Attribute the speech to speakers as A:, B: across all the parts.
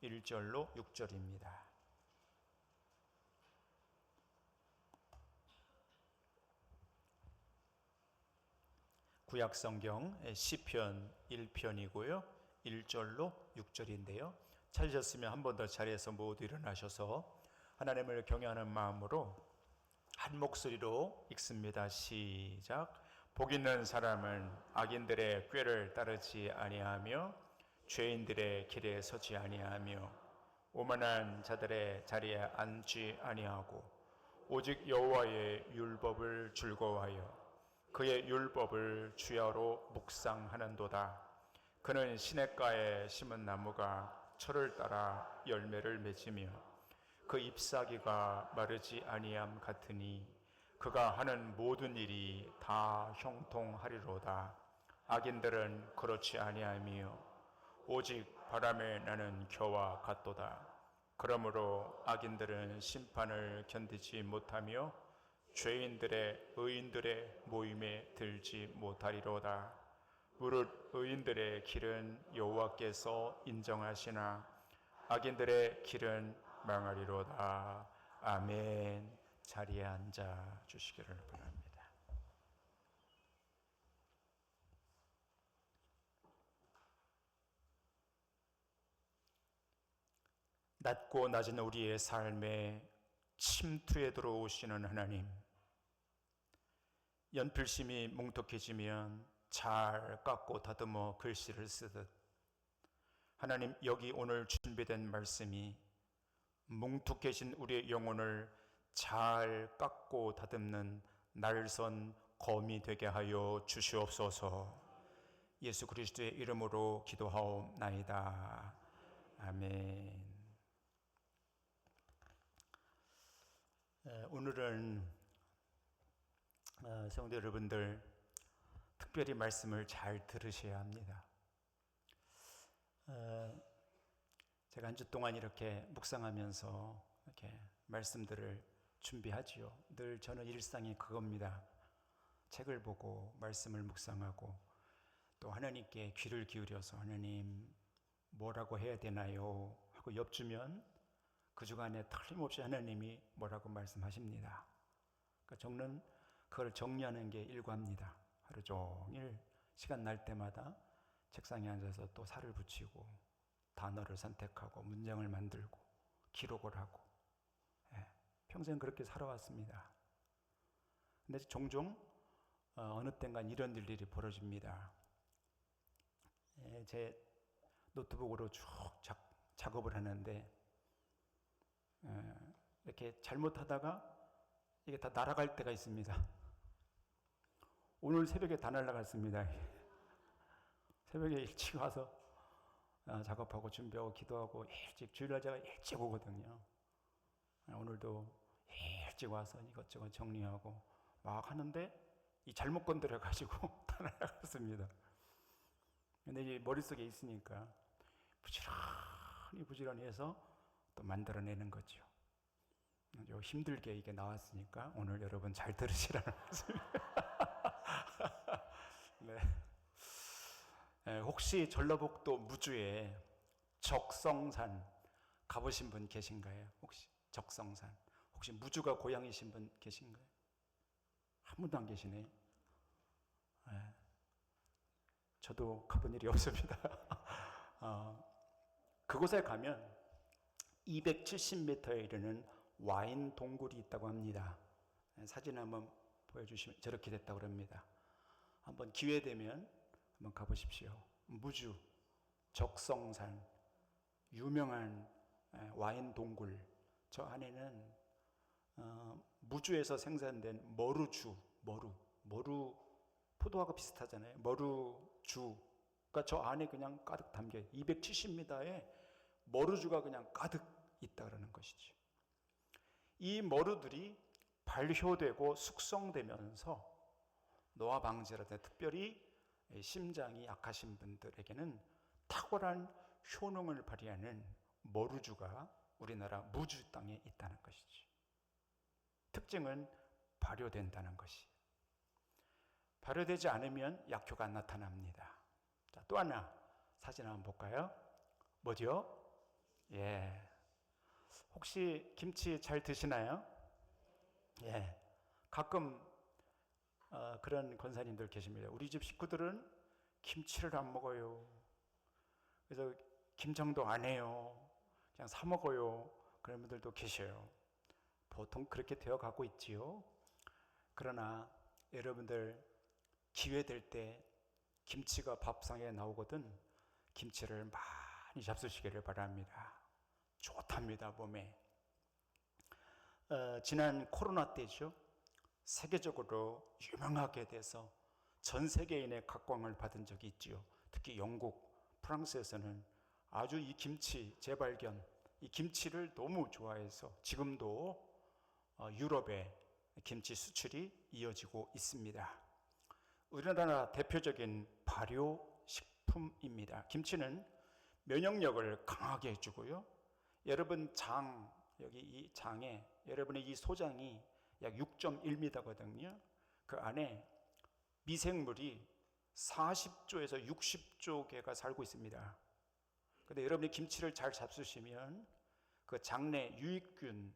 A: 1절로 6절입니다. 구약성경 시편 1편이고요. 1절로 6절인데요. 찾으셨으면 한 번 더 자리에서 모두 일어나셔서 하나님을 경외하는 마음으로 한 목소리로 읽습니다. 시작. 복 있는 사람은 악인들의 꾀를 따르지 아니하며 죄인들의 길에 서지 아니하며 오만한 자들의 자리에 앉지 아니하고 오직 여호와의 율법을 즐거워하여 그의 율법을 주야로 묵상하는도다. 그는 시냇가에 심은 나무가 철을 따라 열매를 맺으며 그 잎사귀가 마르지 아니함 같으니 그가 하는 모든 일이 다 형통하리로다. 악인들은 그렇지 아니하며 오직 바람에 나는 겨와 같도다. 그러므로 악인들은 심판을 견디지 못하며 죄인들의 의인들의 모임에 들지 못하리로다. 무릇 의인들의 길은 여호와께서 인정하시나 악인들의 길은 망하리로다. 아멘. 자리에 앉아 주시기를 바랍니다. 낮고 낮은 우리의 삶에 침투에 들어오시는 하나님, 연필심이 뭉툭해지면 잘 깎고 다듬어 글씨를 쓰듯 하나님, 여기 오늘 준비된 말씀이 뭉툭해진 우리의 영혼을 잘 깎고 다듬는 날선 검이 되게 하여 주시옵소서. 예수 그리스도의 이름으로 기도하옵나이다. 아멘. 오늘은 성도 여러분들 특별히 말씀을 잘 들으셔야 합니다. 제가 한 주 동안 이렇게 묵상하면서 이렇게 말씀들을 준비하지요. 늘 저는 일상이 그겁니다. 책을 보고 말씀을 묵상하고 또 하나님께 귀를 기울여서 하나님 뭐라고 해야 되나요? 하고 엽주면 그 주간에 틀림없이 하나님이 뭐라고 말씀하십니다. 그러니까 저는 그걸 정리하는 게 일과입니다. 하루 종일 시간 날 때마다 책상에 앉아서 또 살을 붙이고 단어를 선택하고 문장을 만들고 기록을 하고 평생 그렇게 살아왔습니다. 근데 종종 어느 땐간 이런 일들이 벌어집니다. 제 노트북으로 쭉 작업을 하는데 이렇게 잘못하다가 이게 다 날아갈 때가 있습니다. 오늘 새벽에 다 날아갔습니다. 새벽에 일찍 와서 작업하고 준비하고 기도하고 일찍 주일날 제가 일찍 오거든요. 오늘도 일찍 와서 이것저것 정리하고 막 하는데 이 잘못 건드려 가지고 다 날아갔습니다. 근데 이제 머릿속에 있으니까 부지런히 해서 또 만들어내는 거죠. 힘들게 이게 나왔으니까 오늘 여러분 잘 들으시라는 말씀입니다. 네. 혹시 전라북도 무주에 적성산 가보신 분 계신가요? 혹시 적성산 혹시 무주가 고향이신 분 계신가요? 한 분도 안 계시네. 네. 저도 가본 일이 없습니다. 그곳에 가면 270m에 이르는 와인 동굴이 있다고 합니다. 사진 한번 보여주시면 저렇게 됐다고 합니다. 한번 기회 되면 한번 가보십시오. 무주 적성산 유명한 와인 동굴, 저 안에는 무주에서 생산된 머루주, 머루 포도하고 비슷하잖아요. 머루주가 저 안에 그냥 가득 담겨 270m에 머루주가 그냥 가득 있다 그러는 것이죠. 이 머루들이 발효되고 숙성되면서 노화 방지라든가 특별히 심장이 약하신 분들에게는 탁월한 효능을 발휘하는 머루주가 우리나라 무주 땅에 있다는 것이지. 특징은 발효된다는 것이. 발효되지 않으면 약효가 나타납니다. 자, 또 하나 사진 한번 볼까요? 뭐죠? 예. 혹시 김치 잘 드시나요? 예. 가끔 그런 권사님들 계십니다. 우리 집 식구들은 김치를 안 먹어요. 그래서 김장도 안 해요. 그냥 사 먹어요. 그런 분들도 계셔요. 보통 그렇게 되어 가고 있지요. 그러나 여러분들 기회 될 때 김치가 밥상에 나오거든 김치를 많이 잡수시기를 바랍니다. 좋답니다, 몸에. 지난 코로나 때죠. 세계적으로 유명하게 돼서 전 세계인의 각광을 받은 적이 있지요. 특히 영국, 프랑스에서는 아주 이 김치 재발견, 이 김치를 너무 좋아해서 지금도 유럽에 김치 수출이 이어지고 있습니다. 우리나라 대표적인 발효식품입니다. 김치는 면역력을 강하게 해주고요. 여러분 여기 이 장에 여러분의 이 소장이 약 6.1m거든요. 그 안에 미생물이 40조에서 60조 개가 살고 있습니다. 그런데 여러분이 김치를 잘 잡수시면 그 장내 유익균,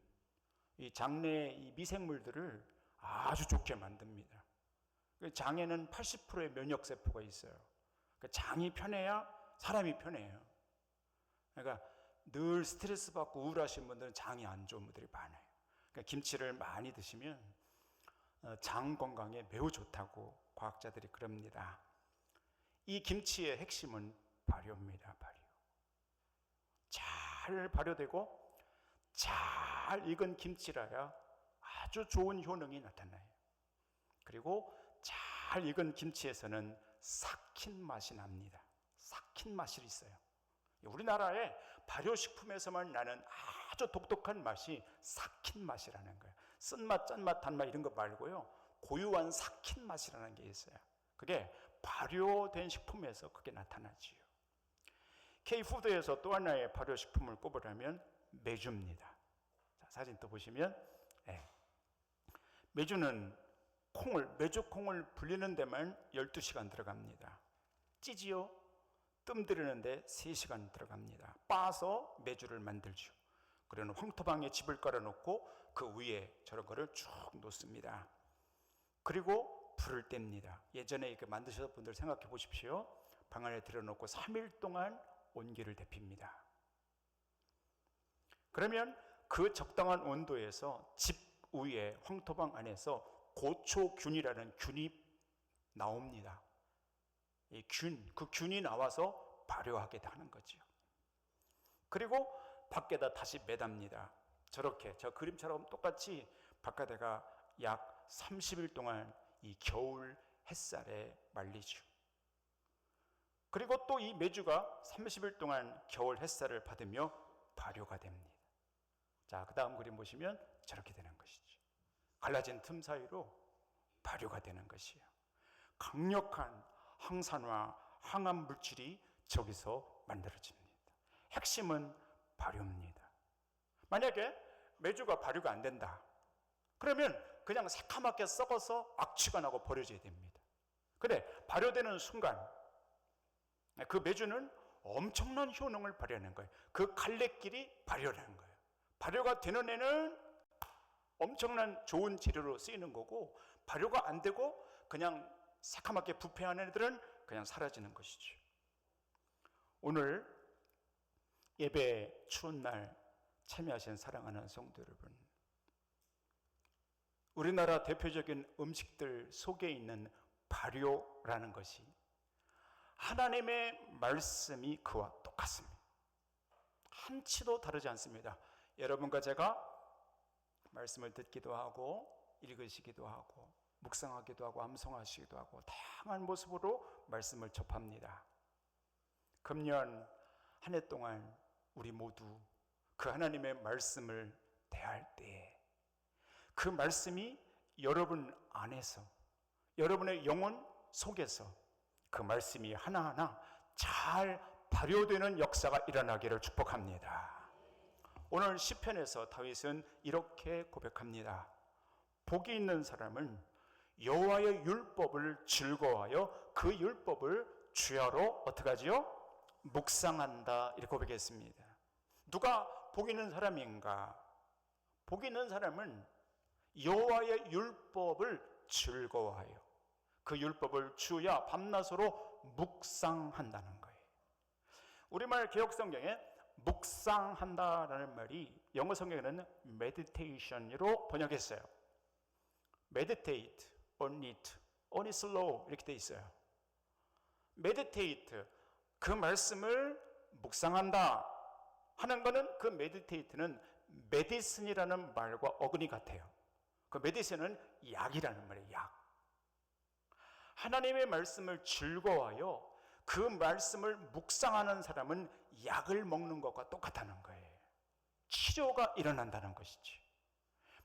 A: 이 장내 이 미생물들을 아주 좋게 만듭니다. 장에는 80%의 면역세포가 있어요. 장이 편해야 사람이 편해요. 그러니까 늘 스트레스 받고 우울하신 분들은 장이 안 좋은 분들이 많아요. 그러니까 김치를 많이 드시면 장 건강에 매우 좋다고 과학자들이 그럽니다. 이 김치의 핵심은 발효입니다. 발효. 잘 발효되고 잘 익은 김치라야 아주 좋은 효능이 나타나요. 그리고 잘 익은 김치에서는 삭힌 맛이 납니다. 삭힌 맛이 있어요. 우리나라의 발효식품에서만 나는 아주 독특한 맛이 삭힌 맛이라는 거예요. 쓴맛, 짠맛, 단맛 이런 거 말고요. 고유한 삭힌 맛이라는 게 있어요. 그게 발효된 식품에서 그게 나타나지요. K푸드에서 또 하나의 발효식품을 꼽으라면 메주입니다. 자, 사진 또 보시면 메주는 메주콩을 불리는 데만 12시간 들어갑니다. 찌지요? 뜸 들이는데 3시간 들어갑니다. 빻아서 메주를 만들죠. 그러는 황토방에 집을 깔아놓고 그 위에 저런 거를 쭉 놓습니다. 그리고 불을 뗍니다. 예전에 이렇게 만드셨던 분들 생각해 보십시오. 방 안에 들여놓고 3일 동안 온기를 데핍니다. 그러면 그 적당한 온도에서 집 위에 황토방 안에서 고초균이라는 균이 나옵니다. 이 그 균이 나와서 발효하게 하는 거죠. 그리고 밖에다 다시 매답니다. 저렇게 저 그림처럼 똑같이 바깥에가 약 30일 동안 이 겨울 햇살에 말리죠. 그리고 또 이 메주가 30일 동안 겨울 햇살을 받으며 발효가 됩니다. 자, 그 다음 그림 보시면 저렇게 되는 것이죠. 갈라진 틈 사이로 발효가 되는 것이에요. 강력한 항산화, 항암 물질이 저기서 만들어집니다. 핵심은 발효입니다. 만약에 메주가 발효가 안 된다. 그러면 그냥 새카맣게 썩어서 악취가 나고 버려져야 됩니다. 근데 발효되는 순간 그 메주는 엄청난 효능을 발휘하는 거예요. 그 갈래길이 발효라는 거예요. 발효가 되는 애는 엄청난 좋은 재료로 쓰이는 거고, 발효가 안 되고 그냥 새카맣게 부패하는 애들은 그냥 사라지는 것이죠. 오늘 예배 추운 날 참여하신 사랑하는 성도 여러분, 우리나라 대표적인 음식들 속에 있는 발효라는 것이 하나님의 말씀이 그와 똑같습니다. 한치도 다르지 않습니다. 여러분과 제가 말씀을 듣기도 하고 읽으시기도 하고 묵상하기도 하고 암송하시기도 하고 다양한 모습으로 말씀을 접합니다. 금년 한 해 동안 우리 모두 그 하나님의 말씀을 대할 때 그 말씀이 여러분 안에서, 여러분의 영혼 속에서 그 말씀이 하나하나 잘 발효되는 역사가 일어나기를 축복합니다. 오늘 시편에서 다윗은 이렇게 고백합니다. 복이 있는 사람은 여호와의 율법을 즐거워하여 그 율법을 주야로 어떻게 하지요? 묵상한다. 이렇게 고백했습니다. 누가 복 있는 사람인가? 복 있는 사람은 여호와의 율법을 즐거워하여 그 율법을 주야 밤낮으로 묵상한다는 거예요. 우리말 개역성경에 묵상한다라는 말이 영어 성경에는 meditation으로 번역했어요. meditate on it, on its law 이렇게 돼 있어요. meditate, 그 말씀을 묵상한다 하는 거는 그 meditate는 medicine이라는 말과 어근이 같아요. 그 medicine은 약이라는 말이에요. 약. 하나님의 말씀을 즐거워하여 그 말씀을 묵상하는 사람은 약을 먹는 것과 똑같다는 거예요. 치료가 일어난다는 것이지.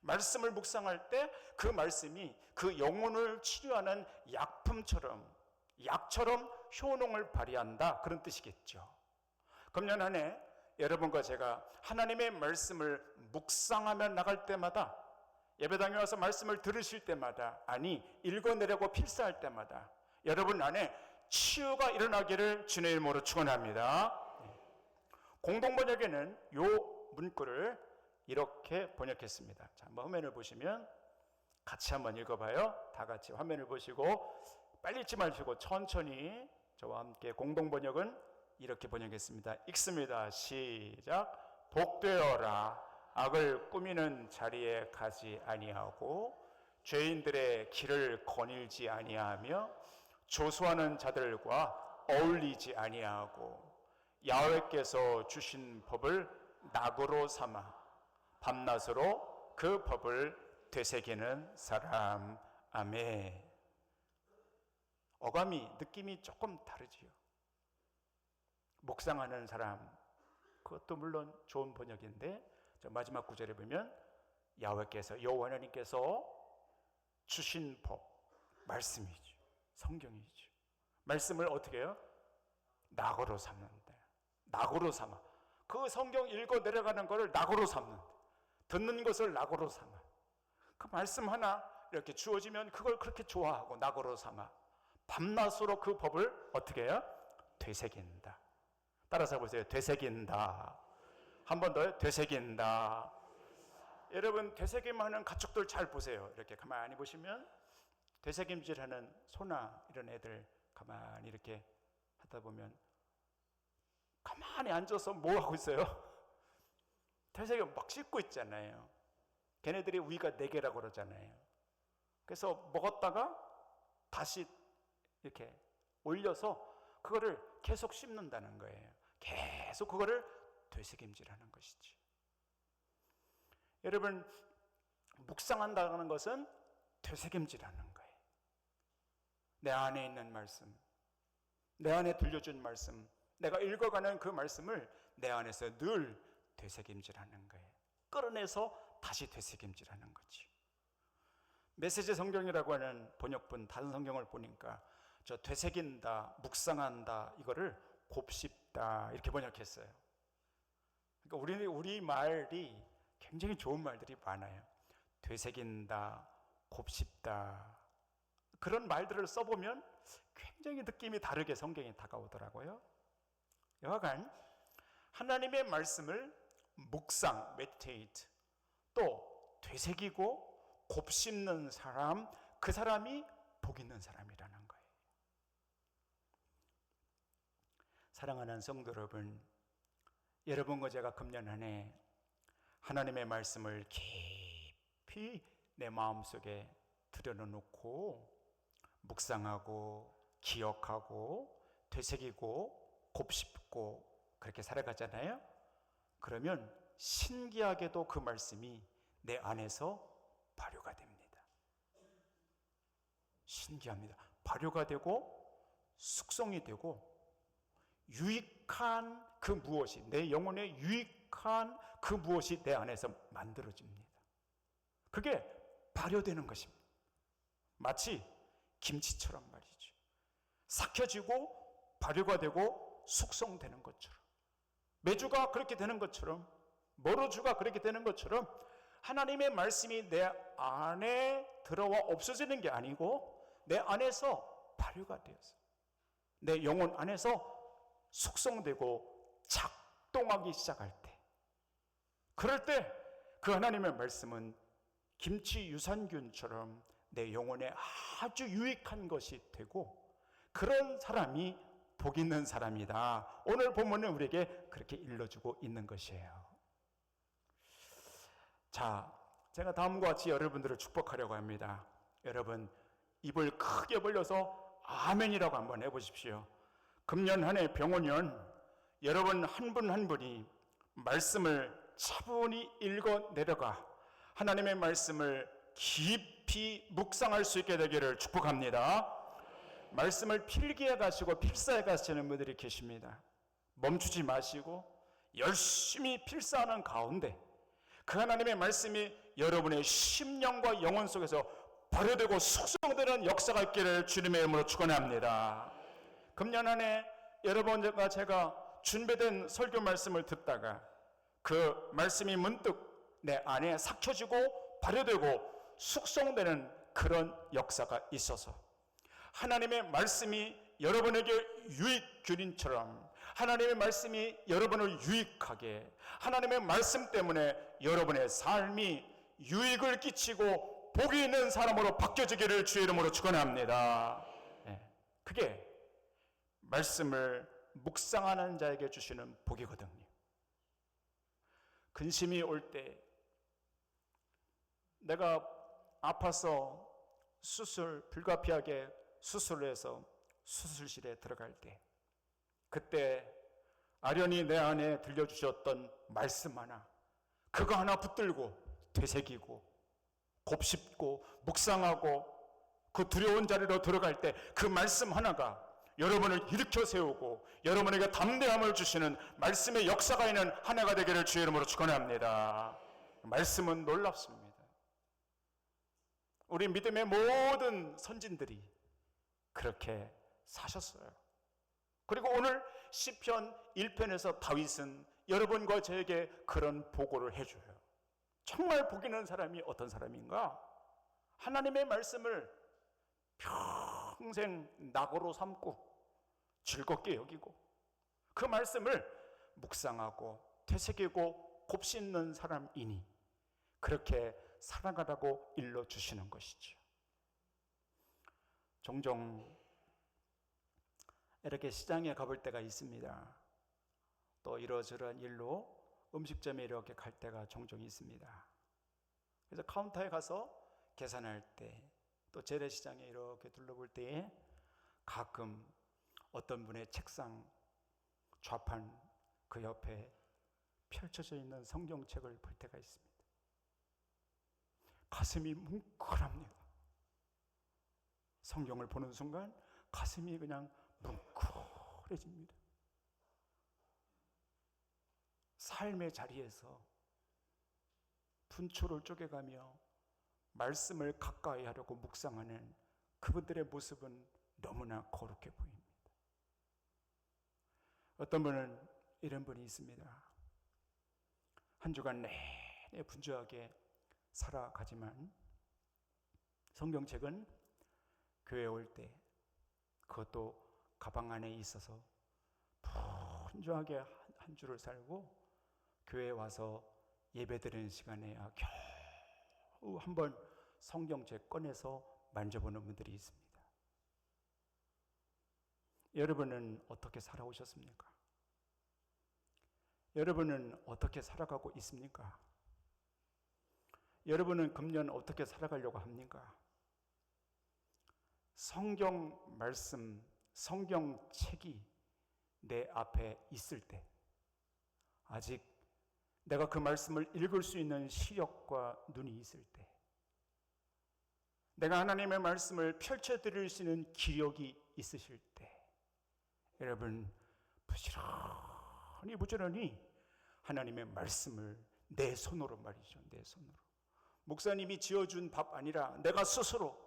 A: 말씀을 묵상할 때 그 말씀이 그 영혼을 치료하는 약처럼 효능을 발휘한다, 그런 뜻이겠죠. 금년 한 해 여러분과 제가 하나님의 말씀을 묵상하며 나갈 때마다, 예배당에 와서 말씀을 들으실 때마다, 아니 읽어내려고 필사할 때마다 여러분 안에 치유가 일어나기를 주의 이름으로 축원합니다. 공동번역에는 요 문구를 이렇게 번역했습니다. 자, 한번 화면을 보시면 같이 한번 읽어봐요. 다 같이 화면을 보시고 빨리 읽지 마시고 천천히 저와 함께 공동번역은 이렇게 번역했습니다. 읽습니다. 시작. 복되어라. 악을 꾸미는 자리에 가지 아니하고 죄인들의 길을 거닐지 아니하며 조수하는 자들과 어울리지 아니하고 야훼께서 주신 법을 낙으로 삼아 밤낮으로 그 법을 되새기는 사람. 아멘. 어감이, 느낌이 조금 다르지요. 묵상하는 사람, 그것도 물론 좋은 번역인데 마지막 구절에 보면 야훼께서, 여호와 하나님께서 주신 법, 말씀이죠. 성경이죠. 말씀을 어떻게 해요? 낙으로 삼는다. 낙으로 삼아. 그 성경 읽어 내려가는 것을 낙으로 삼는다. 듣는 것을 낙으로 삼아. 그 말씀 하나 이렇게 주어지면 그걸 그렇게 좋아하고 낙으로 삼아 밤낮으로 그 법을 어떻게 해요? 되새긴다. 따라서 보세요. 되새긴다. 한 번 더요. 되새긴다. 여러분, 되새김하는 가축들 잘 보세요. 이렇게 가만히 보시면 되새김질하는 소나 이런 애들 가만히 이렇게 하다 보면 가만히 앉아서 뭐 하고 있어요? 되새김 막 씹고 있잖아요. 걔네들이 위가 4개라고 그러잖아요. 그래서 먹었다가 다시 이렇게 올려서 그거를 계속 씹는다는 거예요. 계속 그거를 되새김질하는 것이지. 여러분, 묵상한다는 것은 되새김질하는 거예요. 내 안에 있는 말씀, 내 안에 들려준 말씀, 내가 읽어가는 그 말씀을 내 안에서 늘 되새김질하는 거예요. 끌어내서 다시 되새김질하는 거지. 메시지 성경이라고 하는 번역본 다른 성경을 보니까 저 되새긴다, 묵상한다 이거를 곱씹다 이렇게 번역했어요. 그러니까 우리 말이 굉장히 좋은 말들이 많아요. 되새긴다, 곱씹다 그런 말들을 써보면 굉장히 느낌이 다르게 성경에 다가오더라고요. 여하간 하나님의 말씀을 묵상, meditate, 또 되새기고 곱씹는 사람, 그 사람이 복 있는 사람이라는 거예요. 사랑하는 성도 여러분, 여러분과 제가 금년 한 해 하나님의 말씀을 깊이 내 마음속에 들여놓고 묵상하고 기억하고 되새기고 곱씹고 그렇게 살아가잖아요. 그러면 신기하게도 그 말씀이 내 안에서 발효가 됩니다. 신기합니다. 발효가 되고 숙성이 되고 유익한 그 무엇이, 내 영혼에 유익한 그 무엇이 내 안에서 만들어집니다. 그게 발효되는 것입니다. 마치 김치처럼 말이죠. 삭혀지고 발효가 되고 숙성되는 것처럼, 메주가 그렇게 되는 것처럼, 머루주가 그렇게 되는 것처럼 하나님의 말씀이 내 안에 들어와 없어지는 게 아니고 내 안에서 발효가 되어서 내 영혼 안에서 숙성되고 작동하기 시작할 때 그럴 때 그 하나님의 말씀은 김치 유산균처럼 내 영혼에 아주 유익한 것이 되고, 그런 사람이 복 있는 사람이다. 오늘 본문은 우리에게 그렇게 일러주고 있는 것이에요. 자, 제가 다음과 같이 여러분들을 축복하려고 합니다. 여러분, 입을 크게 벌려서 아멘이라고 한번 해보십시오. 금년 한 해 병원년, 여러분 한 분 한 분이 말씀을 차분히 읽어 내려가 하나님의 말씀을 깊이 묵상할 수 있게 되기를 축복합니다. 말씀을 필기해 가시고 필사해 가시는 분들이 계십니다. 멈추지 마시고 열심히 필사하는 가운데 그 하나님의 말씀이 여러분의 심령과 영혼 속에서 발효되고 숙성되는 역사가 있기를 주님의 이름으로 축원합니다. 금년 한 해 여러분과 제가 준비된 설교 말씀을 듣다가 그 말씀이 문득 내 안에 삭혀지고 발효되고 숙성되는 그런 역사가 있어서 하나님의 말씀이 여러분에게 유익균인처럼, 하나님의 말씀이 여러분을 유익하게, 하나님의 말씀 때문에 여러분의 삶이 유익을 끼치고 복이 있는 사람으로 바뀌어지기를 주의 이름으로 축원합니다. 그게 말씀을 묵상하는 자에게 주시는 복이거든요. 근심이 올 때, 내가 아파서 불가피하게 수술을 해서 수술실에 들어갈 때, 그때 아련히 내 안에 들려주셨던 말씀 하나, 그거 하나 붙들고 되새기고 곱씹고 묵상하고 그 두려운 자리로 들어갈 때 그 말씀 하나가 여러분을 일으켜 세우고 여러분에게 담대함을 주시는 말씀의 역사가 있는 한 해가 되기를 주의 이름으로 축원합니다. 말씀은 놀랍습니다. 우리 믿음의 모든 선진들이 그렇게 사셨어요. 그리고 오늘 시편 1편에서 다윗은 여러분과 저에게 그런 보고를 해줘요. 정말 복 있는 사람이 어떤 사람인가? 하나님의 말씀을 평생 낙으로 삼고 즐겁게 여기고 그 말씀을 묵상하고 되새기고 곱씹는 사람이니 그렇게 살아가라고 일러주시는 것이죠. 종종 이렇게 시장에 가볼 때가 있습니다. 또 이러저러한 일로 음식점에 이렇게 갈 때가 종종 있습니다. 그래서 카운터에 가서 계산할 때, 또 재래시장에 이렇게 둘러볼 때에 가끔 어떤 분의 책상 좌판 그 옆에 펼쳐져 있는 성경책을 볼 때가 있습니다. 가슴이 뭉클합니다. 성경을 보는 순간 가슴이 그냥 뭉클해집니다. 삶의 자리에서 분초를 쪼개가며 말씀을 가까이 하려고 묵상하는 그분들의 모습은 너무나 거룩해 보입니다. 어떤 분은 이런 분이 있습니다. 한 주간 내내 분주하게 살아가지만 성경책은 교회에 올 때 그것도 가방 안에 있어서 분주하게 한 주를 살고 교회에 와서 예배드리는 시간에야 겨우 한번 성경책 꺼내서 만져보는 분들이 있습니다. 여러분은 어떻게 살아오셨습니까? 여러분은 어떻게 살아가고 있습니까? 여러분은 금년 어떻게 살아가려고 합니까? 성경 말씀, 성경책이 내 앞에 있을 때, 아직 내가 그 말씀을 읽을 수 있는 시력과 눈이 있을 때, 내가 하나님의 말씀을 펼쳐드릴 수 있는 기력이 있으실 때, 여러분 부지런히 하나님의 말씀을 내 손으로 말이죠, 내 손으로, 목사님이 지어준 밥 아니라 내가 스스로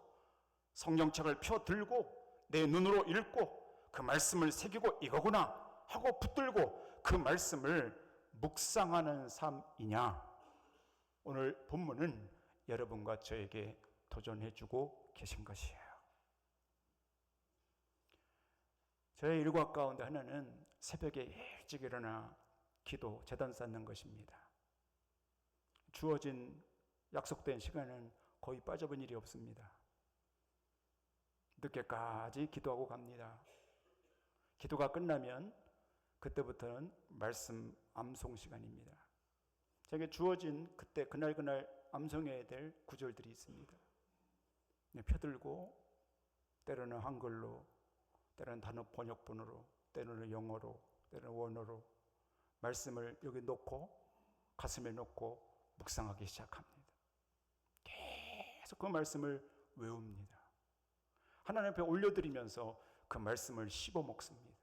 A: 성경책을 펴들고 내 눈으로 읽고 그 말씀을 새기고 이거구나 하고 붙들고 그 말씀을 묵상하는 삶이냐? 오늘 본문은 여러분과 저에게 도전해주고 계신 것이에요. 저의 일과 가운데 하나는 새벽에 일찍 일어나 기도, 제단 쌓는 것입니다. 주어진 약속된 시간은 거의 빠져본 일이 없습니다. 늦게까지 기도하고 갑니다. 기도가 끝나면 그때부터는 말씀 암송 시간입니다. 제게 주어진 그때 그날 암송해야 될 구절들이 있습니다. 펴들고 때로는 한글로, 때로는 단어 번역본으로, 때로는 영어로, 때로는 원어로 말씀을 여기 놓고 가슴에 놓고 묵상하기 시작합니다. 계속 그 말씀을 외웁니다. 하나님 앞에 올려드리면서 그 말씀을 씹어 먹습니다.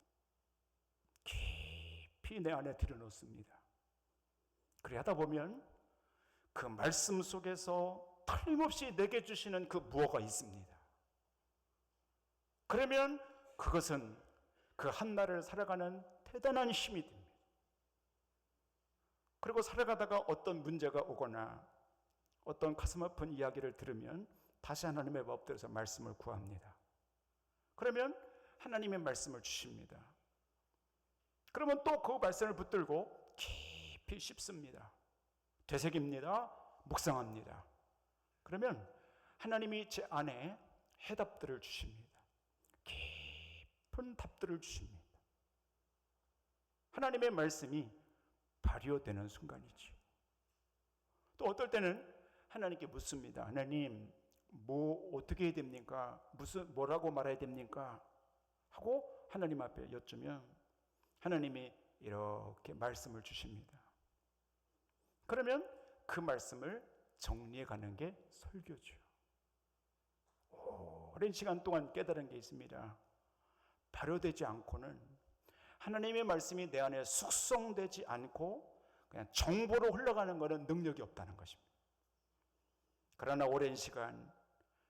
A: 깊이 내 안에 들여놓습니다. 그래 하다 보면 그 말씀 속에서 틀림없이 내게 주시는 그 무엇가 있습니다. 그러면 그것은 그 한날을 살아가는 대단한 힘이 됩니다. 그리고 살아가다가 어떤 문제가 오거나 어떤 가슴 아픈 이야기를 들으면 다시 하나님의 법대로서 말씀을 구합니다. 그러면 하나님의 말씀을 주십니다. 그러면 또 그 말씀을 붙들고 깊이 씹습니다. 되새깁니다. 묵상합니다. 그러면 하나님이 제 안에 해답들을 주십니다. 깊은 답들을 주십니다. 하나님의 말씀이 발효되는 순간이죠. 또 어떨 때는 하나님께 묻습니다. 하나님, 뭐 어떻게 해야 됩니까? 뭐라고 말해야 됩니까? 하고 하나님 앞에 여쭈면 하나님이 이렇게 말씀을 주십니다. 그러면 그 말씀을 정리해 가는 게 설교죠. 오랜 시간 동안 깨달은 게 있습니다. 발효되지 않고는, 하나님의 말씀이 내 안에 숙성되지 않고 그냥 정보로 흘러가는 것은 능력이 없다는 것입니다. 그러나 오랜 시간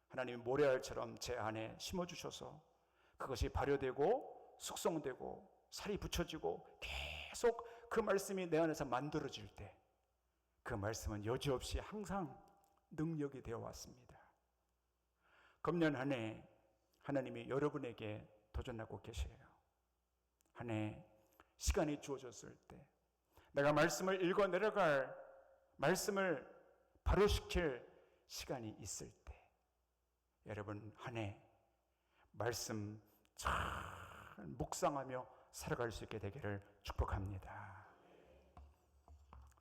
A: 하나님이 모래알처럼 제 안에 심어주셔서 그것이 발효되고 숙성되고 살이 붙여지고 계속 그 말씀이 내 안에서 만들어질 때 그 말씀은 여지없이 항상 능력이 되어 왔습니다. 금년 한 해 하나님이 여러분에게 도전하고 계세요. 한 해 시간이 주어졌을 때 내가 말씀을 읽어 내려갈, 말씀을 발효시킬 시간이 있을 때 여러분 한 해 말씀 잘 묵상하며 살아갈 수 있게 되기를 축복합니다.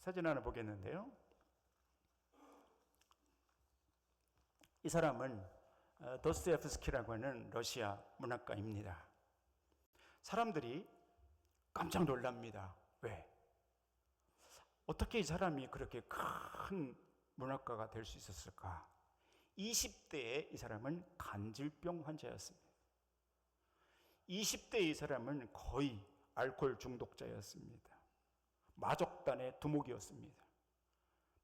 A: 사진 하나 보겠는데요. 이 사람은 도스토옙스키라고 하는 러시아 문학가입니다. 사람들이 깜짝 놀랍니다. 왜? 어떻게 이 사람이 그렇게 큰 문학가가 될 수 있었을까? 20대에 이 사람은 간질병 환자였습니다. 20대 이 사람은 거의 알코올 중독자였습니다. 마족단의 두목이었습니다.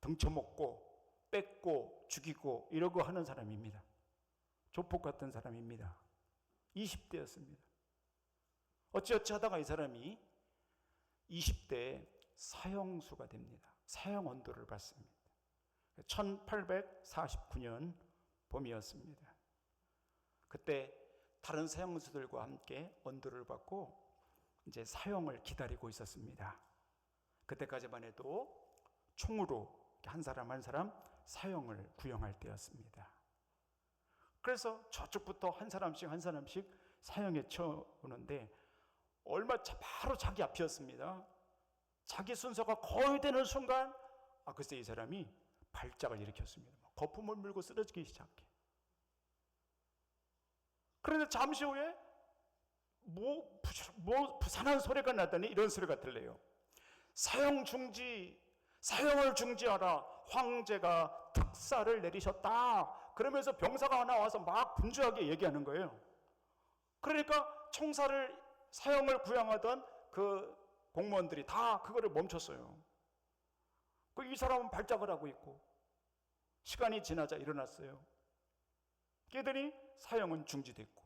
A: 등쳐먹고 뺏고 죽이고 이러고 하는 사람입니다. 조폭 같은 사람입니다. 20대였습니다. 어찌어찌 하다가 이 사람이 20대에 사형수가 됩니다. 사형 언도를 받습니다. 1849년 봄이었습니다. 그때 다른 사형수들과 함께 언도를 받고 이제 사형을 기다리고 있었습니다. 그때까지만 해도 총으로 한 사람 한 사람 사형을 구형할 때였습니다. 그래서 저쪽부터 한 사람씩 한 사람씩 사형에 쳐오는데 얼마 바로 자기 앞이었습니다. 자기 순서가 거의 되는 순간 글쎄 이 사람이 발작을 일으켰습니다. 거품을 물고 쓰러지기 시작해. 그런데 잠시 후에 뭐 부산한 소리가 나더니 이런 소리가 들려요. 사형 중지, 사형을 중지하라. 황제가 특사를 내리셨다. 그러면서 병사가 하나 와서 막 분주하게 얘기하는 거예요. 그러니까 총사를 사형을 구형하던 그 공무원들이 다 그거를 멈췄어요. 이 사람은 발작을 하고 있고 시간이 지나자 일어났어요. 깨더니 사형은 중지됐고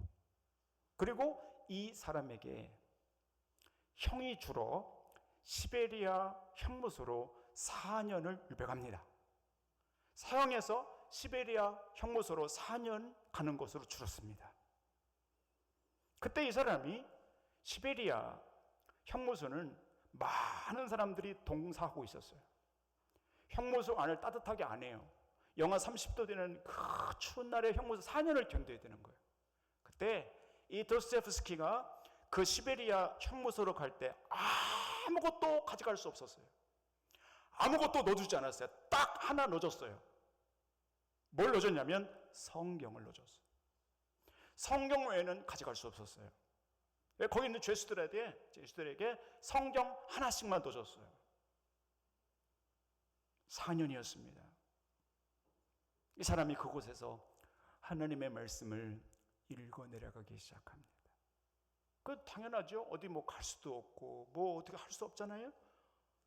A: 그리고 이 사람에게 형이 주로 시베리아 형무소로 4년을 유배갑니다. 사형에서 시베리아 형무소로 4년 가는 것으로 줄었습니다. 그때 이 사람이 시베리아 형무소는 많은 사람들이 동사하고 있었어요. 형무소 안을 따뜻하게 안 해요. 영하 30도 되는 그 추운 날에 형무소 4년을 견뎌야 되는 거예요. 그때 이 도스토옙스키가 그 시베리아 형무소로 갈 때 아무것도 가져갈 수 없었어요. 아무것도 넣어주지 않았어요. 딱 하나 넣어줬어요. 뭘 넣어줬냐면 성경을 넣어줬어요. 성경 외에는 가져갈 수 없었어요. 거기 있는 죄수들에게 성경 하나씩만 넣어줬어요. 4년이었습니다. 이 사람이 그곳에서 하나님의 말씀을 읽어 내려가기 시작합니다. 그 당연하죠. 어디 뭐 갈 수도 없고 뭐 어떻게 할 수 없잖아요.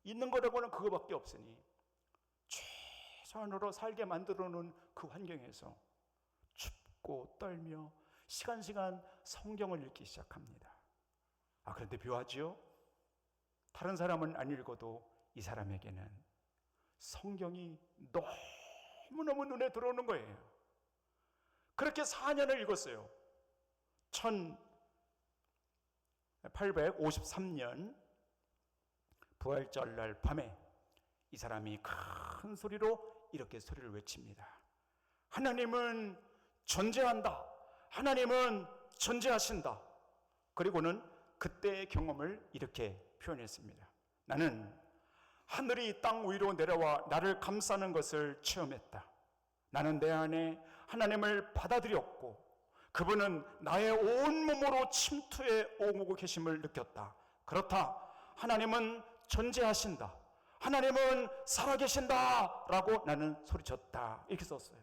A: 있는 거라고는 그거밖에 없으니 최소한으로 살게 만들어 놓은 그 환경에서 춥고 떨며 시간 성경을 읽기 시작합니다. 그런데 묘하지요? 다른 사람은 안 읽어도 이 사람에게는 성경이 너무너무 눈에 들어오는 거예요. 그렇게 4년을 읽었어요. 1853년 부활절날 밤에 이 사람이 큰 소리로 이렇게 소리를 외칩니다. 하나님은 존재한다. 하나님은 존재하신다. 그리고는 그때의 경험을 이렇게 표현했습니다. 나는 하늘이 땅 위로 내려와 나를 감싸는 것을 체험했다. 나는 내 안에 하나님을 받아들였고 그분은 나의 온몸으로 침투해 오고 계심을 느꼈다. 그렇다. 하나님은 존재하신다. 하나님은 살아계신다. 라고 나는 소리쳤다. 이렇게 썼어요.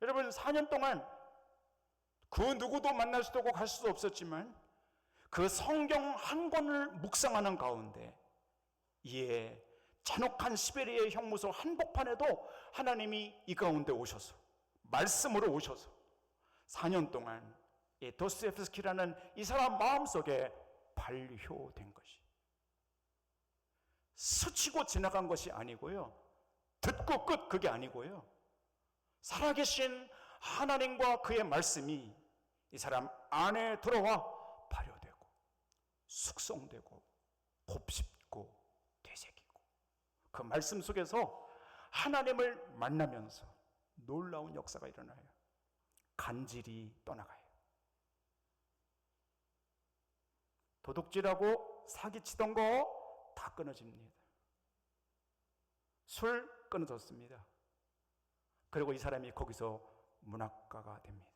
A: 여러분 4년 동안 그 누구도 만날 수도 없고 갈 수도 없었지만 그 성경 한 권을 묵상하는 가운데 이에 잔혹한 시베리아의 형무소 한복판에도 하나님이 이 가운데 오셔서 말씀으로 오셔서 4년 동안 이 도스토옙스키라는 이 사람 마음속에 발효된 것이 스치고 지나간 것이 아니고요. 듣고 끝 그게 아니고요. 살아계신 하나님과 그의 말씀이 이 사람 안에 들어와 발효되고 숙성되고 곱씹고 되새기고 그 말씀 속에서 하나님을 만나면서 놀라운 역사가 일어나요. 간질이 떠나가요. 도둑질하고 사기치던 거 다 끊어집니다. 술 끊어졌습니다. 그리고 이 사람이 거기서 문학가가 됩니다.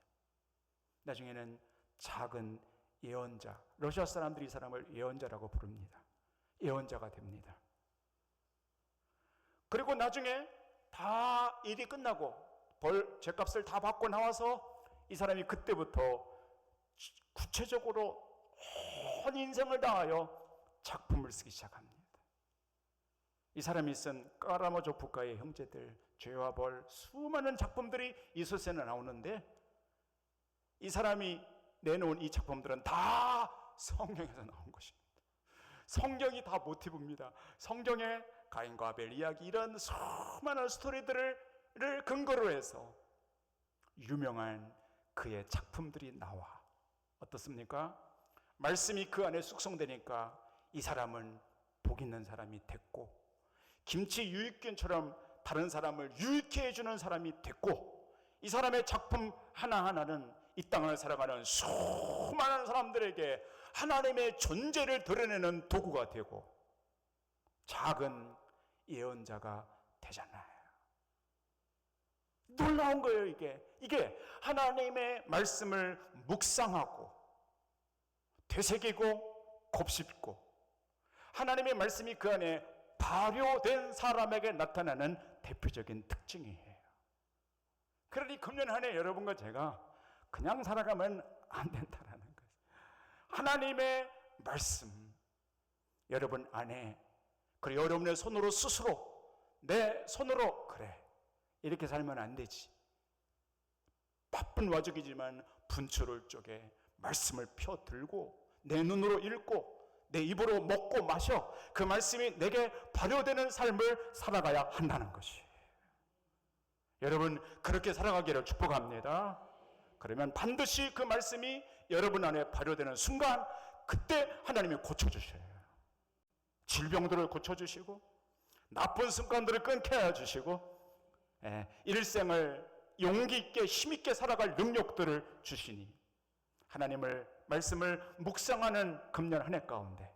A: 나중에는 작은 예언자, 러시아 사람들이 이 사람을 예언자라고 부릅니다. 예언자가 됩니다. 그리고 나중에 다 일이 끝나고 죄값을 다 받고 나와서 이 사람이 그때부터 구체적으로 온 인생을 다하여 작품을 쓰기 시작합니다. 이 사람이 쓴 까라마조프가의 형제들, 죄와 벌, 수많은 작품들이 이 소설에 나오는데 이 사람이 내놓은 이 작품들은 다 성경에서 나온 것입니다. 성경이 다 모티브입니다. 성경의 가인과 아벨 이야기 이런 수많은 스토리들을 근거로 해서 유명한 그의 작품들이 나와 어떻습니까? 말씀이 그 안에 숙성되니까 이 사람은 복 있는 사람이 됐고 김치 유익균처럼 다른 사람을 유익해 해주는 사람이 됐고 이 사람의 작품 하나하나는 이 땅을 살아가는 수많은 사람들에게 하나님의 존재를 드러내는 도구가 되고 작은 예언자가 되잖아요. 놀라운 거예요. 이게 하나님의 말씀을 묵상하고 되새기고 곱씹고 하나님의 말씀이 그 안에 발효된 사람에게 나타나는 대표적인 특징이에요. 그러니 금년 한 해 여러분과 제가 그냥 살아가면 안 된다라는 거예요. 하나님의 말씀 여러분 안에, 그리고 여러분의 손으로 스스로 내 손으로 그래 이렇게 살면 안 되지. 바쁜 와중이지만 분초를 쪼개 말씀을 펴들고 내 눈으로 읽고 내 입으로 먹고 마셔 그 말씀이 내게 발효되는 삶을 살아가야 한다는 것이에요. 여러분 그렇게 살아가기를 축복합니다. 그러면 반드시 그 말씀이 여러분 안에 발효되는 순간 그때 하나님이 고쳐주셔요. 질병들을 고쳐주시고 나쁜 습관들을 끊게 해주시고 일생을 용기 있게 힘 있게 살아갈 능력들을 주시니 하나님을 말씀을 묵상하는 금년 한 해 가운데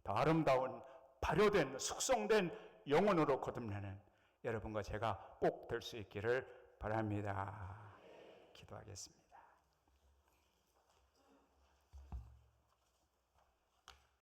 A: 더 아름다운 발효된 숙성된 영혼으로 거듭나는 여러분과 제가 꼭 될 수 있기를 바랍니다. 기도하겠습니다.